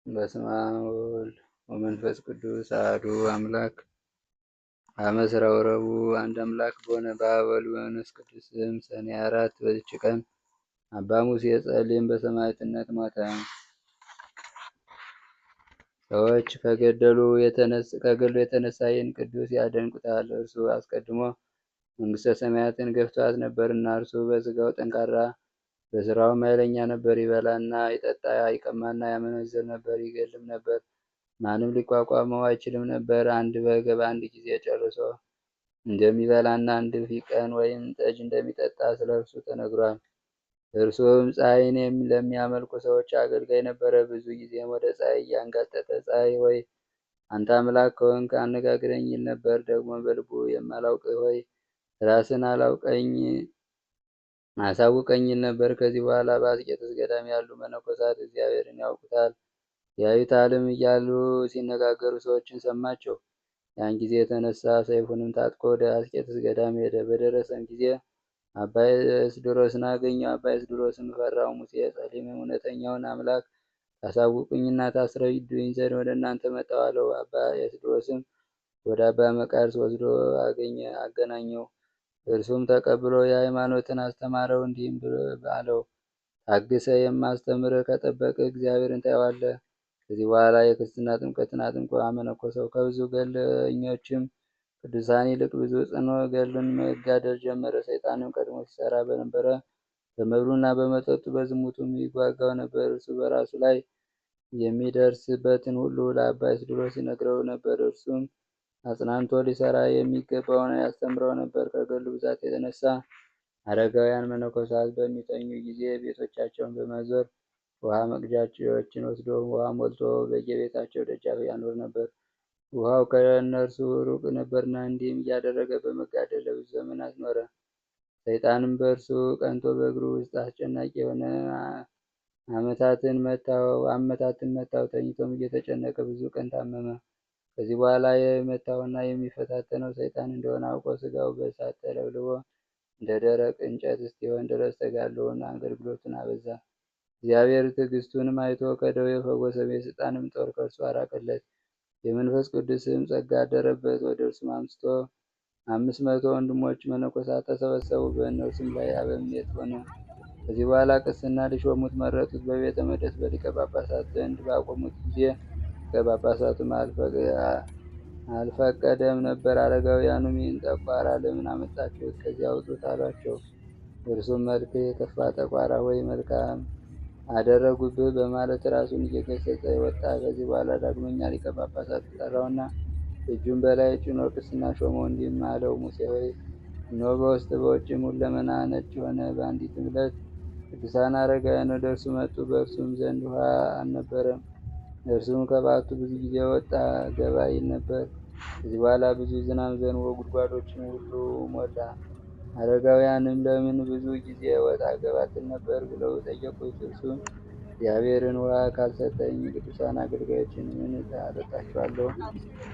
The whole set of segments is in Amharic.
በስመ አብ ወወልድ ወመንፈስ ቅዱስ አሐዱ አምላክ። አመስራው ረቡዕ አንድ አምላክ በሆነ በአብ ወልድ በመንፈስ ቅዱስ ስም ሰኔ 4 በዚች ቀን አባ ሙሴ ጸሊም በሰማዕትነት ሞተ። ሰዎች ከገድሉ የተነሳ ይህን ቅዱስ ያደንቁታል። እርሱ አስቀድሞ መንግሥተ ሰማያትን ገፍቷት ነበርና፣ እርሱ በሥጋው ጠንካራ በስራውም ኃይለኛ ነበር። ይበላና ይጠጣ፣ ይቀማና ያመነዝር ነበር፣ ይገድልም ነበር። ማንም ሊቋቋመው አይችልም ነበር። አንድ በግ በአንድ ጊዜ ጨርሶ እንደሚበላና አንድ ቀን ወይን ጠጅ እንደሚጠጣ ስለ እርሱ ተነግሯል። እርሱም ፀሐይን ለሚያመልኩ ሰዎች አገልጋይ ነበረ። ብዙ ጊዜም ወደ ፀሐይ እያንጋጠጠ ፀሐይ ሆይ አንተ አምላክ ከሆንክ አነጋግረኝ ይል ነበር። ደግሞ በልቡ የማላውቅህ ሆይ ራስን አሳውቀኝ ይል ነበር። ከዚህ በኋላ በአስቄጥስ ገዳም ያሉ መነኮሳት እግዚአብሔርን ያዩታልም እያሉ ሲነጋገሩ ሰዎችን ሰማቸው። ያን ጊዜ የተነሳ ሰይፉንም ታጥቆ ወደ አስቄጥስ ገዳም ሄደ። በደረሰም ጊዜ አባ ኤስድሮስን አገኘው። አባ ኤስድሮስም ፈራው። ሙሴ ጸሊምም እውነተኛውን አምላክ ታሳውቁኝና ታስረዱኝ ዘንድ ወደ እናንተ መጣሁ አለው። አባ ኤስድሮስም ወደ አባ መቃርስ ወስዶ አገናኘው። እርሱም ተቀብሎ የሃይማኖትን አስተማረው። እንዲህም አለው፣ ታግሰ የማስተምርህ ከጠበቅህ እግዚአብሔርን ታየዋለህ። ከዚህ በኋላ የክርስትና ጥምቀትን አጥምቆ አመነኮሰው። ከብዙ ገድለኞችም ቅዱሳን ይልቅ ብዙ ጽኑ ገድልን መጋደል ጀመረ። ሰይጣንም ቀድሞ ሲሰራ በነበረ በመብሉና በመጠጡ በዝሙቱም ይጓጋው ነበር። እርሱ በራሱ ላይ የሚደርስበትን ሁሉ ለአባ ኤስድሮስ ይነግረው ነበር። እርሱም አጽናንቶ ሊሰራ የሚገባውን ያስተምረው ነበር። ከገድሉ ብዛት የተነሳ አረጋውያን መነኮሳት በሚተኙ ጊዜ ቤቶቻቸውን በመዞር ውሃ መቅጃዎችን ወስዶ ውሃ ሞልቶ በየቤታቸው ደጃፍ ያኖር ነበር። ውሃው ከእነርሱ ሩቅ ነበርና፣ እንዲህም እያደረገ በመጋደል ለብዙ ዘመናት ኖረ። ሰይጣንም በእርሱ ቀንቶ በእግሩ ውስጥ አስጨናቂ የሆነ ዓመታትን መታው። ተኝቶም እየተጨነቀ ብዙ ቀን ታመመ። ከዚህ በኋላ የመታውና የሚፈታተነው ሰይጣን እንደሆነ አውቆ ስጋው በእሳት ተለብልቦ እንደ ደረቅ እንጨት እስኪሆን ድረስ ተጋድሎውን አገልግሎቱን አበዛ። እግዚአብሔር ትዕግስቱንም አይቶ ከደዌው ፈወሰው። የሰይጣንም ጦር ከእርሱ አራቀለት። የመንፈስ ቅዱስም ጸጋ አደረበት። ወደ እርሱም 500 ወንድሞች መነኮሳት ተሰበሰቡ። በእነርሱም ላይ አበምኔት ሆነ። ከዚህ በኋላ ቅስና ሊሾሙት መረጡት። በቤተ መቅደስ በሊቀ ጳጳሳት ዘንድ ባቆሙት ጊዜ ሊቀ ጳጳሳቱም አልፈቀደም ነበር። አረጋውያኑም ይህን ጠቋራ ለምን አመጣችሁት? ከዚህ አውጡት አሏቸው። እርሱም መልክ የከፋ ጠቋራ ወይ መልካም አደረጉብህ በማለት ራሱን እየገሰጸ ወጣ። ከዚህ በኋላ ዳግመኛ ሊቀ ጳጳሳት ጠራውና እጁን በላይ ጭኖ ቅስና ሾመው። እንዲህም አለው፣ ሙሴ ሆይ እነሆ በውስጥ በውጭም ሁለመና ነጭ ሆነ። በአንዲትም ዕለት ቅዱሳን አረጋውያን ወደ እርሱ መጡ። በእርሱም ዘንድ ውሃ አልነበረም። እርሱም ከበዓቱ ብዙ ጊዜ ወጣ ገባ ይል ነበር። ከዚህ በኋላ ብዙ ዝናብ ዘንቦ ጉድጓዶችን ሁሉ ሞላ። አረጋውያንም ለምን ብዙ ጊዜ ወጣ ገባ ትል ነበር ብለው ጠየቁት። እርሱም እግዚአብሔርን ውሃ ካልሰጠኝ ቅዱሳን አገልጋዮችን ምን አጠጣቸዋለሁ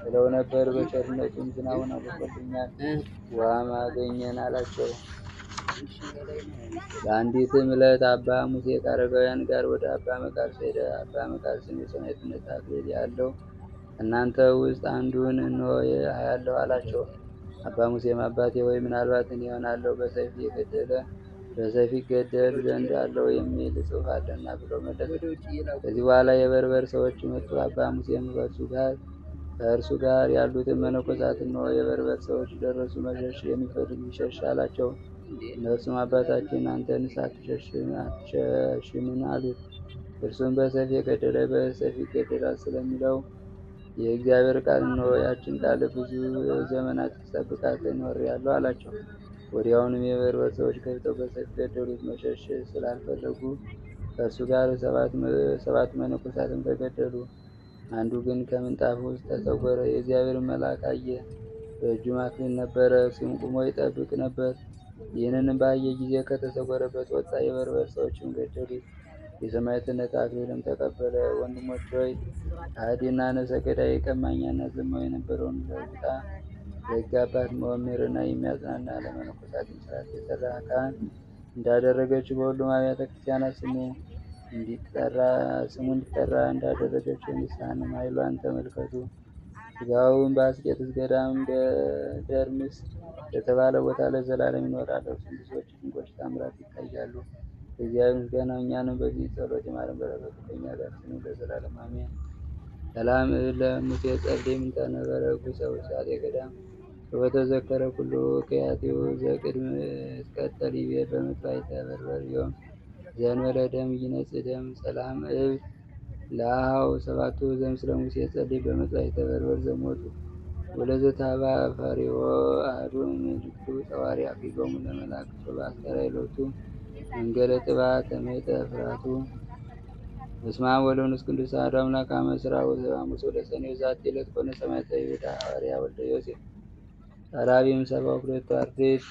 ብለው ነበር። በቸርነቱም ዝናቡን አልቆልኛል፣ ውሃም አገኘን አላቸው። በአንዲትም ዕለት አባ ሙሴ ከአረጋውያን ጋር ወደ አባ መቃርስ ሄደ። አባ መቃርስም የሰማዕትነት አክሊል ያለው ከእናንተ ውስጥ አንዱን እንሆ አያለሁ አላቸው። አባ ሙሴም አባቴ ወይ ምናልባት እኔ እሆናለሁ፣ በሰይፍ ይገደል ዘንድ አለው የሚል ጽሑፍ አለና ብሎ መለሰ። ከዚህ በኋላ የበርበር ሰዎች መጡ። አባ ሙሴም ከእርሱ ጋር ያሉትን መነኮሳት እንሆ የበርበር ሰዎች ደረሱ፣ መሸሽ የሚፈልግ ይሸሽ አላቸው። እነርሱም አባታችን አንተንስ አትሸሽምን አሉት። እርሱም በሰይፍ የገደለ በሰይፍ ይገደላል ስለሚለው የእግዚአብሔር ቃል እንሆ ያችን ቃል ብዙ ዘመናት ስጠብቃት ኖሬአለሁ አላቸው። ወዲያውኑም የበርበር ሰዎች ገብተው በሰይፍ ገደሉት። መሸሽ ስላልፈለጉ ከእርሱ ጋር 7 መነኮሳትም ተገደሉ። አንዱ ግን ከምንጣፍ ውስጥ ተሰወረ። የእግዚአብሔር መልአክ አየ። በእጁም አክሊል ነበረ። እርሱም ቁሞ ይጠብቅ ነበር። ይህንንም ባየ ጊዜ ከተሰወረበት ወጣ። የበርበር ሰዎችም ገደሉት። የሰማዕትነት አክሊልም ተቀበለ። ወንድሞች ሆይ ከሃዲና ነፍሰ ገዳይ ቀማኛና ዘማዊ የነበረውን ለውጣ የሕግ አባት መምህርና የሚያጽናና ለመነኮሳት ሥርዓት የሠራ ካህን እንዳደረገችው በሁሉም አብያተ ክርስቲያናት ስሙ። ስሙ እንዲጠራ እንዳደረገችው ንስሐን ኃይሏን ተመልከቱ። ሥጋውን በአስቄጥስ ገዳም ደርምስ በተባለ ቦታ ለዘላለም ይኖራል። እርሱም ብዙዎች ድንቆች ታምራት ይታያሉ። እግዚአብሔር ምስጋና እኛንም በዚህ ጸሎት ይማረን፣ በረከቱ ከእኛ ጋር ትኑር ለዘላለም አሜን። ሰላም ለሙሴ ጸሊም እንተነበረ ጉሰ ውሳጤ ገዳም ወበተዘከረ ኩሉ ከያቲው ዘቅድም ትቀጠል ይቤ በምጥባይ ተበርበር ዮም ዘንበለ ደም ይነጽ ደም ሰላም ለአሃው ሰባቱ ዘምስለ ሙሴ ጸሊም በምጥባይ ተበርበር ዘሞቱ ወለዘታባ ፈሪዎ አህዱ ምልክቱ ጸዋሪ አቂቆሙ ለመላእክት በአስከራይ ሎቱ መንገለ ጥባ ተሜጠ ፍራቱ በስመ አብ ወወልድ ወመንፈስ ቅዱስ አሐዱ አምላክ አመ ዕስራ ወሐሙስ ወለሰኔ በዛቲ ዕለት ኮነ ሰማዕተ ይሁዳ ሐዋርያ ወልደ ዮሴፍ ጸራቢም ሰባ ሁለቱ አርድእት።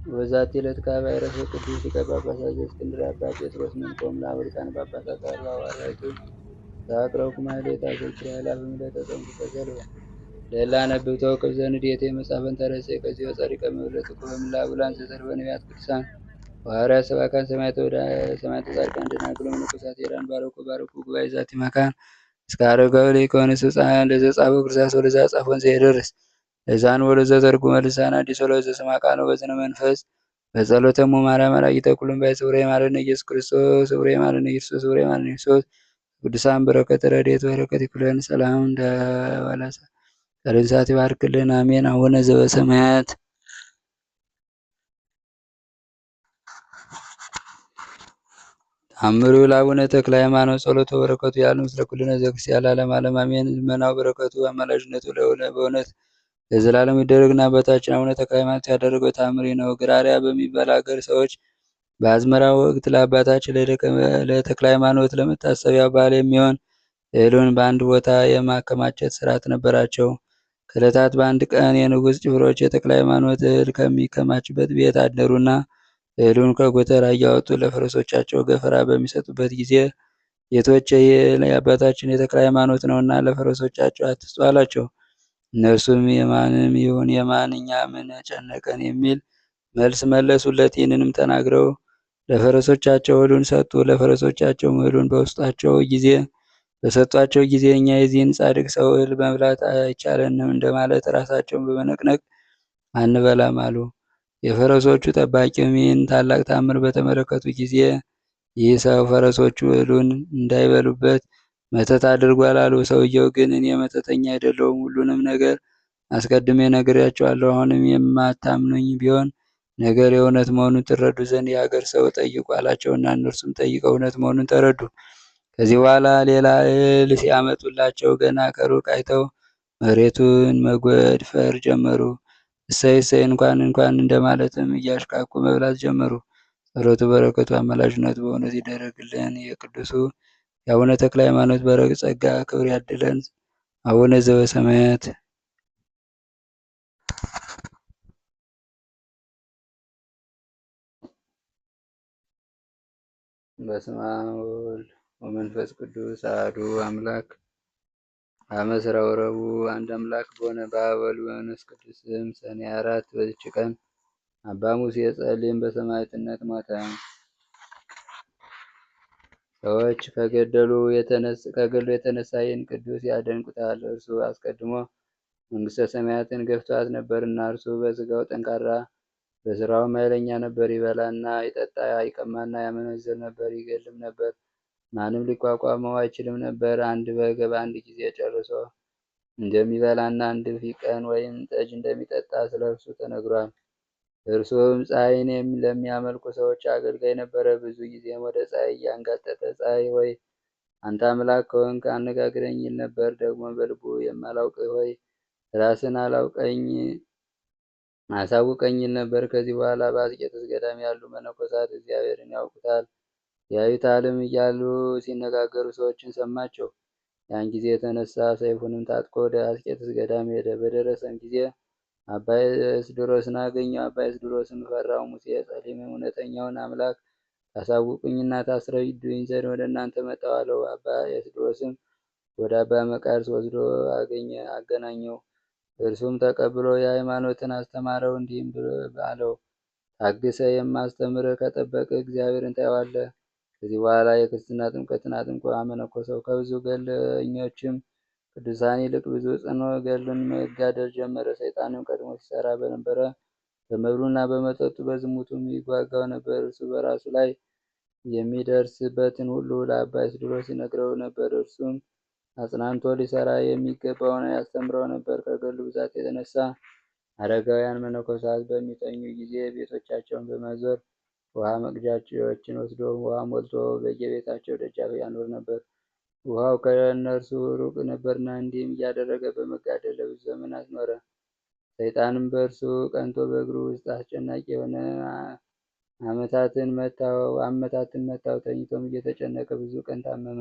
በዛቲ ዕለት ከአብ ዕረፈ ቅዱስ ሊቀ ጳጳሳት ዘእስክንድርያ አባ ጴጥሮስ መንኮም ለአበ ሊቃነ ጳጳሳት አርባ ሐዋርያቱ ተአቅረብኩ ማኅሌተ አዘኪረ አእላፈ ምልዕተ ጸምዱ ተዘልፈ ለእለ አነብብ ተወከፍ ዘንዴቴ መጽሐፈን ተረሴ ከዚሁ ጸሪቀ መብለጥ ኩበምላ ብላን ዘተርፈ ነቢያት ቅዱሳን ሐዋርያት ሰባክያን ሰማዕታት ጻድቃን ደናግል መነኮሳት ሄራን ባረኩ ጉባኤ ዛቲ መካን እስከ አረጋዊ ሊቆንስ ሕፃን ለዘጻፈ ክርስቶስ ወለዛ ጻፎን ዘይደርስ ለዛን ወለዘ ተርጉመ ልሳን አዲስ ወለዘ ስማ ቃሎ በዝነ መንፈስ በጸሎተሙ ማርያም አራጊተ ኩሉም ባይ ስውሬ ማረነ ኢየሱስ ክርስቶስ ስውሬ ማረነ ኢየሱስ ስውሬ ማረነ ኢየሱስ ቅዱሳን በረከት ረድኤት በረከት ይኩለን። ሰላም እንደወለሰ ቀሪንሳት ይባርክልን አሜን። አቡነ ዘበሰማያት አምሩ ለአቡነ ተክለ ሃይማኖት ጸሎቱ በረከቱ ያሉ ምስለ ኩልነ ዘክርስቲያን ለዓለም ዓለም አሜን። ልመናው በረከቱ አማላጅነቱ በእውነት ለዘላለም ይደረግና አባታችን አቡነ ተክለ ሃይማኖት ያደረገው ተአምር ነው። ግራሪያ በሚባል ሀገር ሰዎች በአዝመራ ወቅት ለአባታችን ለተክለ ሃይማኖት ለመታሰቢያ በዓል የሚሆን እህሉን በአንድ ቦታ የማከማቸት ስርዓት ነበራቸው። ከዕለታት በአንድ ቀን የንጉሥ ጭፍሮች የተክለ ሃይማኖት እህል ከሚከማችበት ቤት አደሩና እህሉን ከጎተራ እያወጡ ለፈረሶቻቸው ገፈራ በሚሰጡበት ጊዜ ጌቶቼ ይህ የአባታችን የተክለ ሃይማኖት ነውና ለፈረሶቻቸው አትስጡ አላቸው። እነርሱም የማንም ይሁን የማን እኛ ምን ጨነቀን የሚል መልስ መለሱለት። ይህንንም ተናግረው ለፈረሶቻቸው እህሉን ሰጡ። ለፈረሶቻቸው እህሉን በሰጧቸው ጊዜ እኛ የዚህን ጻድቅ ሰው እህል መብላት አይቻለንም እንደማለት ራሳቸውን በመነቅነቅ አንበላም አሉ። የፈረሶቹ ጠባቂም ይህን ታላቅ ተአምር በተመለከቱ ጊዜ ይህ ሰው ፈረሶቹ እህሉን እንዳይበሉበት መተት አድርጓል አሉ። ሰውየው ግን እኔ መተተኛ አይደለሁም፣ ሁሉንም ነገር አስቀድሜ ነግሬያቸዋለሁ። አሁንም የማታምኑኝ ቢሆን ነገር የእውነት መሆኑን ትረዱ ዘንድ የሀገር ሰው ጠይቁ አላቸውና እነርሱም ጠይቀው እውነት መሆኑን ተረዱ። ከዚህ በኋላ ሌላ እህል ሲያመጡላቸው ገና ከሩቅ አይተው መሬቱን መጎድፈር ጀመሩ። እሰይ እሰይ እንኳን እንደማለትም እያሽካኩ መብላት ጀመሩ። ጸሎቱ በረከቱ አማላጅነቱ በእውነት ይደረግልን። የቅዱሱ የአቡነ ተክለ ሃይማኖት በረከት ጸጋ ክብር ያድለን። አቡነ ዘበሰማያት በስመ አብ ወወልድ ወመንፈስ ቅዱስ አሐዱ አምላክ አመ ዕስራ ወረቡዕ አንድ አምላክ በሆነ በአብ ወወልድ ወመንፈስ ቅዱስ ስም ሰኔ 4 በዚች ቀን አባ ሙሴ ጸሊም በሰማዕትነት ሞተ። ሰዎች ከገድሉ የተነሳ ይህን ቅዱስ ያደንቁታል። እርሱ አስቀድሞ መንግሥተ ሰማያትን ገፍቷት ነበርና፣ እርሱ በሥጋው ጠንካራ በሥራውም ኃይለኛ ነበር። ይበላና ይጠጣ፣ ይቀማና ያመነዝር ነበር፣ ይገድልም ነበር። ማንም ሊቋቋመው አይችልም ነበር። አንድ በግ በአንድ ጊዜ ጨርሶ እንደሚበላና አንድ ፊቀን ወይም ጠጅ እንደሚጠጣ ስለ እርሱ ተነግሯል። እርሱም ፀሐይን ለሚያመልኩ ሰዎች አገልጋይ ነበረ። ብዙ ጊዜም ወደ ፀሐይ እያንጋጠጠ ፀሐይ ሆይ አንተ አምላክ ከሆንክ አነጋግረኝ ይል ነበር። ደግሞ በልቡ የማላውቅህ ሆይ ራስን አሳውቀኝ ይል ነበር። ከዚህ በኋላ በአስቄጥስ ገዳም ያሉ መነኮሳት እግዚአብሔርን ያውቁታል ያዩታልም እያሉ ሲነጋገሩ ሰዎችን ሰማቸው። ያን ጊዜ የተነሳ ሰይፉንም ታጥቆ ወደ አስቄጥስ ገዳም ሄደ። በደረሰም ጊዜ አባ ኤስድሮስን አገኘው። አባ ኤስድሮስም ፈራው። ሙሴ ጸሊምም እውነተኛውን አምላክ ታሳውቁኝና ታስረዱኝ ዘንድ ወደ እናንተ መጣሁ አለው። አባ ኤስድሮስም ወደ አባ መቃርስ ወስዶ አገናኘው። እርሱም ተቀብሎ የሃይማኖትን አስተማረው። እንዲህም አለው፣ ታግሰ የማስተምርህ ከጠበቅህ እግዚአብሔርን ታየዋለህ። ከዚህ በኋላ የክርስትና ጥምቀትን አጥምቆ አመነኮሰው። ከብዙ ገለኞችም ቅዱሳን ይልቅ ብዙ ጽኑ ገድልን መጋደል ጀመረ። ሰይጣንም ቀድሞ ሲሰራ በነበረ በመብሉና በመጠጡ በዝሙቱም ይጓጓው ነበር። እርሱ በራሱ ላይ የሚደርስበትን ሁሉ ለአባ ይስድሮስ ይነግረው ነበር። እርሱም አጽናንቶ ሊሰራ የሚገባውን ያስተምረው ነበር። ከገድሉ ብዛት የተነሳ አረጋውያን መነኮሳት በሚተኙ ጊዜ ቤቶቻቸውን በመዞር ውሃ መቅጃዎችን ወስዶ ውሃ ሞልቶ በየቤታቸው ደጃፍ ያኖር ነበር። ውሃው ከእነርሱ ሩቅ ነበርና እንዲህም እያደረገ በመጋደል ለብዙ ዘመናት ኖረ። ሰይጣንም በእርሱ ቀንቶ በእግሩ ውስጥ አስጨናቂ የሆነ አመታትን መታው። ተኝቶም እየተጨነቀ ብዙ ቀን ታመመ።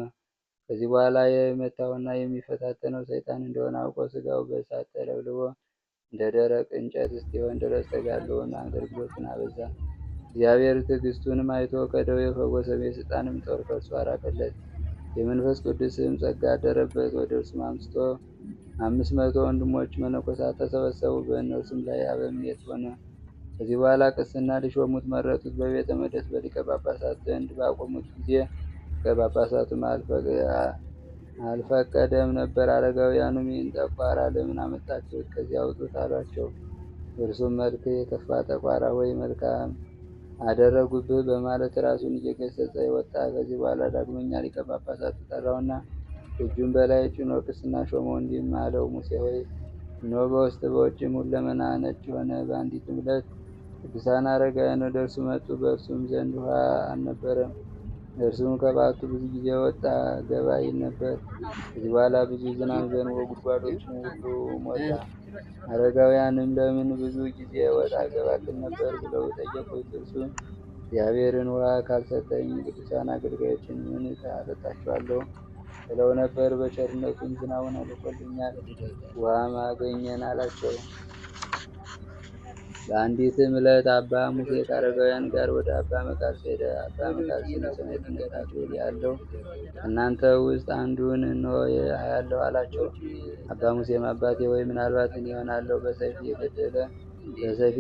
ከዚህ በኋላ የመታውና የሚፈታተነው ሰይጣን እንደሆነ አውቆ ስጋው በእሳት ተለብልቦ እንደ ደረቅ እንጨት እስኪሆን ድረስ ተጋድሎውን አገልግሎትን አበዛ። እግዚአብሔር ትዕግስቱንም አይቶ ከደዌው ፈወሰው። የሰይጣንም ጦር ከእርሱ አራቀለት። የመንፈስ ቅዱስም ጸጋ አደረበት። ወደ እርሱም 500 ወንድሞች መነኮሳት ተሰበሰቡ። በእነርሱም ላይ አበምኔት ሆነ። ከዚህ በኋላ ቅስና ሊሾሙት መረጡት። በቤተ መቅደስ በሊቀ ጳጳሳት ዘንድ ባቆሙት ጊዜ ሊቀ ጳጳሳቱም አልፈቀደም ነበር። አረጋውያኑም ይህን ጠቋራ ለምን አመጣችሁት? ከዚህ አውጡት አሏቸው። እርሱም መልክ የከፋ ጠቋራ ወይ መልካም አደረጉብህ በማለት ራሱን እየገሰጸ ወጣ። ከዚህ በኋላ ዳግመኛ ሊቀ ጳጳሳቱ ጠራውና እጁን በላይ ጭኖ ቅስና ሾመው። እንዲህም አለው፣ ሙሴ ሆይ እነሆ በውስጥ በውጭም ሁለመና ነጭ ሆነ። በአንዲትም ዕለት ቅዱሳን አረጋውያን ወደ እርሱ መጡ። በእርሱም ዘንድ ውሃ አልነበረም። እርሱም ከበዓቱ ብዙ ጊዜ ወጣ ገባ ይል ነበር። ከዚህ በኋላ ብዙ ዝናብ ዘንቦ ጉድጓዶችን ሁሉ ሞላ። አረጋውያንም ለምን ብዙ ጊዜ ወጣ ገባ ትል ነበር ብለው ጠየቁት። እርሱም እግዚአብሔርን ውሃ ካልሰጠኝ ቅዱሳን አገልጋዮችን ምን አጠጣቸዋለሁ ብለው ነበር። በቸርነቱም ዝናቡን አልኮልኛል፣ ውሃም አገኘን አላቸው። በአንዲትም ዕለት አባ ሙሴ ከአረጋውያን ጋር ወደ አባ መቃርስ ሄደ። አባ መቃርስም የሰማዕትነት አክሊል ያለው ከእናንተ ውስጥ አንዱን እነሆ አያለሁ አላቸው። አባ ሙሴም አባቴ ወይ ምናልባት እኔ እሆናለሁ በሰይፍ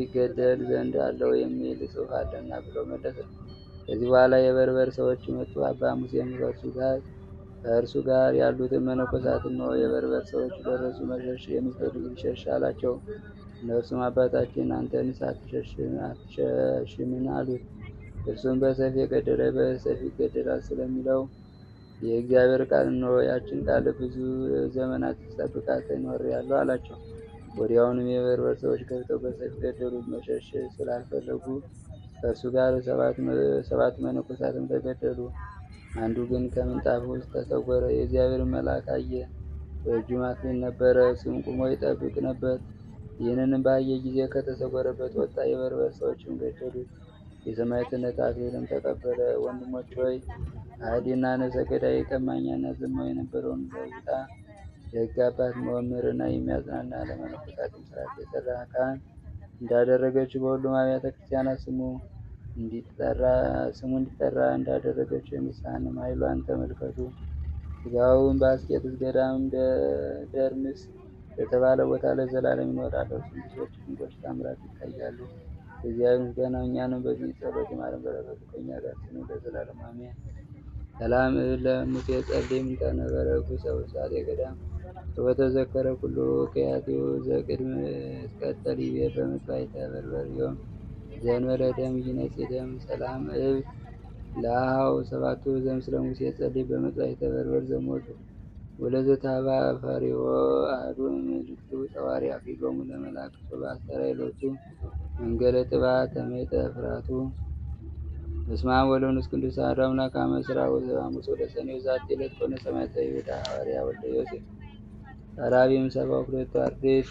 ይገደል ዘንድ አለው የሚል ጽሑፍ አለና ብሎ መለሰ። ከዚህ በኋላ የበርበር ሰዎች መጡ። አባ ሙሴም ከእርሱ ጋር ያሉትን መነኮሳት እነሆ የበርበር ሰዎች ደረሱ፣ መሸሽ የሚፈልግ ይሸሽ አላቸው። እነርሱም አባታችን አንተንስ አትሸሽምን አሉት። እርሱም በሰይፍ የገደለ በሰይፍ ይገደላል ስለሚለው የእግዚአብሔር ቃል እነሆ ያችን ቃል ብዙ ዘመናት ስጠብቃት ኖሬአለሁ አላቸው። ወዲያውኑም የበርበር ሰዎች ገብተው በሰይፍ ገደሉት። መሸሽ ስላልፈለጉ ከእርሱ ጋር 7 መነኮሳትም ተገደሉ። አንዱ ግን ከምንጣፍ ውስጥ ተሰወረ። የእግዚአብሔር መልአክ አየ። በእጁም አክሊል ነበረ። እርሱም ቁሞ ይጠብቅ ነበር። ይህንንም ባየ ጊዜ ከተሰወረበት ወጣ። የበርበር ሰዎችም ገደሉት። የሰማዕትነት አክሊልም ተቀበለ። ወንድሞች ሆይ ከሃዲና ነፍሰ ገዳይ ቀማኛና ዘማዊ የነበረውን ለውጣ የሕግ አባት መምህርና የሚያጽናና ለመነኮሳትም ሥርዓት የሠራ ካህን እንዳደረገችው በሁሉም አብያተ ክርስቲያናት ስሙ እንዲጠራ እንዳደረገችው የንስሐንም ኃይሏን ተመልከቱ። ሥጋውን በአስቄጥስ ገዳም ደርምስ በተባለ ቦታ ለዘላለም ይኖራል። እርሱም ብዙዎች ድንቆች ታምራት ይታያሉ። እግዚአብሔር ምስጋና እኛንም በዚህ ጸሎት ይማረን፣ በረከቱ ከእኛ ጋር ትኑር ለዘላለም አሜን። ሰላም ለሙሴ ጸሊም ከነበረ ሰውሳት የገዳም በተዘከረ ኩሉ ከያቲው ዘቅድም እስቀጠል ይቤ በምጽዋዕተ በርበርዮም ዘእንበለ ደም ይነጽ ሰላም ለአኀው 7 ዘምስለ ሙሴ ጸሊም በመጽዋዕተ በርበር ዘሞቱ ወለዘታባ ፈሪሆ አሐዱ እምልክቱ ጸዋሪ አክሊሎሙ ለመላእክት በአስተርአዮ ሎቱ መንገለ ጥበብ ተሜጠ ፍራቱ። በስመ አብ ወወልድ ወመንፈስ ቅዱስ አሐዱ አምላክ አመ ዕስራሁ ወዘሐሙስ ወለሰኔ በዛቲ ዕለት ኮነ ሰማዕተ ይሁዳ ሐዋርያ ወልደ ዮሴፍ ጸራቢ እምሰብዓ ወክልኤቱ አርድእት።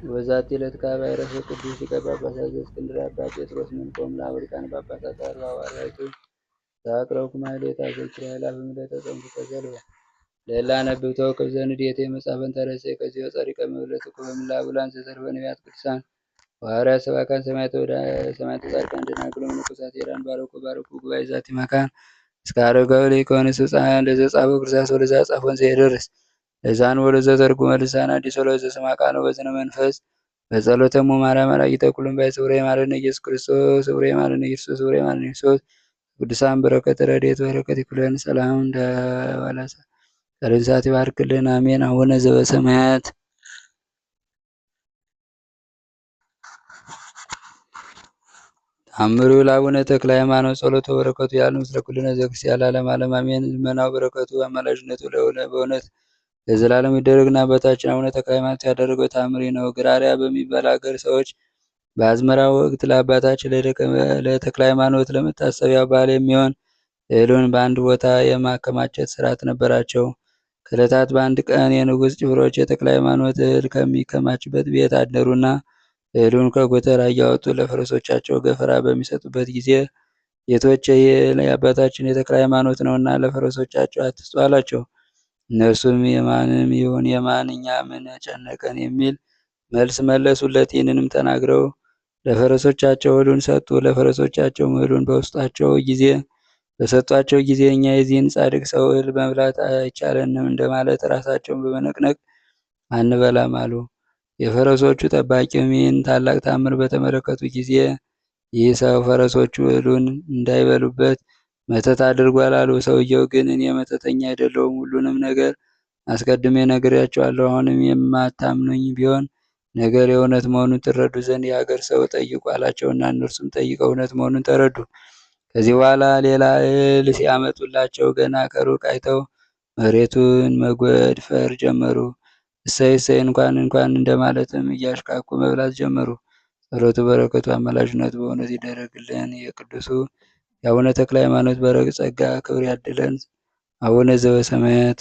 በዛቲ ዕለት ከአብ ዕረፈ ቅዱስ ሊቀ ጳጳሳት ዘእስክንድርያ አባ ጴጥሮስ መንኮም ለአበ ሊቃነ ጳጳሳት 40 ሐዋርያቱ ተአቅረብኩ ማሕሌተ አዘኪራ ይእላፍ እምዕለተ ጸምዱ ተዘልፈ ለእለ አነብብ ዘንዴቴ መጽሐፈን ተረሴ ከዚዮ ጸሪቀ መበለት እኩ በምልዓተ ብሉዓን ዘተርፈ ነቢያት ቅዱሳን ሐዋርያት ሰባክያን ሰማዕታት ጻድቃን ደናግል ወመነኮሳት ሄራን ባርኩ ጉባኤ ዛቲ መካን እስከ አረጋዊ ሊቆንስ ሕፃን ለዘጻፈ ክርስቶስ ወለዘ ጻፎን ዘይደርስ ለዛን ወለዘ ተርጉመ ልሳን አዲስ ወለዘ ሰማ ቃሎ በዝነ መንፈስ በጸሎተሙ ማርያም አራጊተ ኩሉም ባይ ስውረ የማረነ ኢየሱስ ክርስቶስ ስውረ የማረነ ኢየሱስ ስውረ የማረነ ኢየሱስ ቅዱሳን በረከት ረድኤት በረከት ይክለን ሰላም እንደዋላሳ ከርንሳት ይባርክልን አሜን። አቡነ ዘበሰማያት አምሩ ለአቡነ ተክለ ሃይማኖት ጸሎተ በረከቱ ያሉ ምስለ ኩልነ ዘክርስቲያን ለዓለም ዓለም አሜን። ልመናው በረከቱ አማላጅነቱ በእውነት ለዘላለም ይደረግና አባታችን አቡነ ተክለ ሃይማኖት ያደረገው ተአምር ነው። ግራሪያ በሚባል ሀገር ሰዎች በአዝመራ ወቅት ለአባታችን ለተክለ ሃይማኖት ለመታሰቢያ በዓል የሚሆን እህሉን በአንድ ቦታ የማከማቸት ስርዓት ነበራቸው። ከዕለታት በአንድ ቀን የንጉሥ ጭፍሮች የተክለ ሃይማኖት እህል ከሚከማችበት ቤት አደሩና እህሉን ከጎተራ እያወጡ ለፈረሶቻቸው ገፈራ በሚሰጡበት ጊዜ ጌቶቼ ይህ የአባታችን የተክለ ሃይማኖት ነውና ለፈረሶቻቸው አትስጡ አላቸው። እነርሱም የማንም ይሁን የማን እኛ ምን ጨነቀን የሚል መልስ መለሱለት። ይህንንም ተናግረው ለፈረሶቻቸው እህሉን ሰጡ። ለፈረሶቻቸው እህሉን በሰጧቸው ጊዜ እኛ የዚህን ጻድቅ ሰው እህል መብላት አይቻለንም እንደማለት ራሳቸውን በመነቅነቅ አንበላም አሉ። የፈረሶቹ ጠባቂም ይህን ታላቅ ታምር በተመለከቱ ጊዜ ይህ ሰው ፈረሶቹ እህሉን እንዳይበሉበት መተት አድርጓል አሉ። ሰውየው ግን እኔ መተተኛ አይደለሁም፣ ሁሉንም ነገር አስቀድሜ ነግሬያቸዋለሁ። አሁንም የማታምኑኝ ቢሆን ነገር የእውነት መሆኑን ትረዱ ዘንድ የሀገር ሰው ጠይቁ አላቸውና እነርሱም ጠይቀው እውነት መሆኑን ተረዱ። ከዚህ በኋላ ሌላ እህል ሲያመጡላቸው ገና ከሩቅ አይተው መሬቱን መጎድፈር ጀመሩ። እሰይ እሰይ እንኳን እንደማለትም እያሽካኩ መብላት ጀመሩ። ጸሎቱ በረከቱ አማላጅነቱ በእውነት ይደረግልን። የቅዱሱ የአቡነ ተክለ ሃይማኖት በረከት ጸጋ ክብር ያድለን። አቡነ ዘበሰማያት